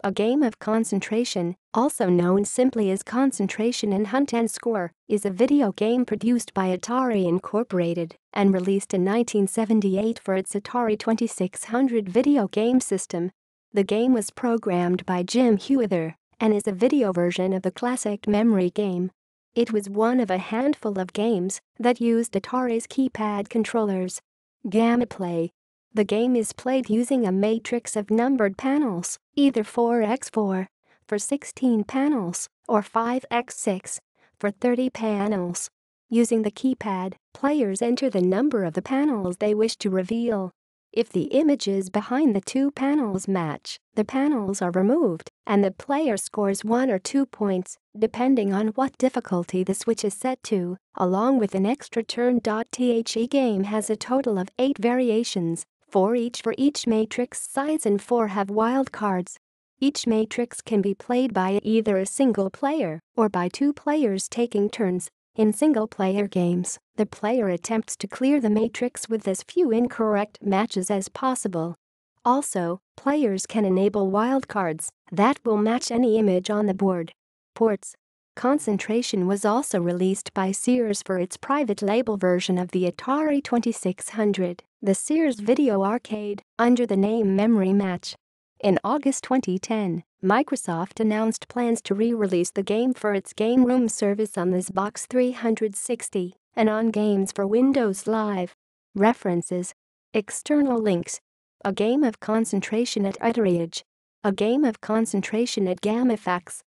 A game of concentration, also known simply as Concentration and Hunt and Score, is a video game produced by Atari Incorporated and released in 1978 for its Atari 2600 video game system. The game was programmed by Jim Huether and is a video version of the classic memory game. It was one of a handful of games that used Atari's keypad controllers. Gameplay. The game is played using a matrix of numbered panels, either 4x4 for 16 panels or 5x6 for 30 panels. Using the keypad, players enter the number of the panels they wish to reveal. If the images behind the two panels match, the panels are removed and the player scores 1 or 2 points, depending on what difficulty the switch is set to, along with an extra turn. The game has a total of 8 variations, 4 each for each matrix size and 4 have wildcards. Each matrix can be played by either a single player or by 2 players taking turns. In single-player games, the player attempts to clear the matrix with as few incorrect matches as possible. Also, players can enable wildcards that will match any image on the board. Ports. Concentration was also released by Sears for its private label version of the Atari 2600, the Sears Video Arcade, under the name Memory Match. In August 2010, Microsoft announced plans to re-release the game for its Game Room service on the Xbox 360 and on Games for Windows Live. References. External links. A game of concentration at Atari. A game of concentration at GameFAQs.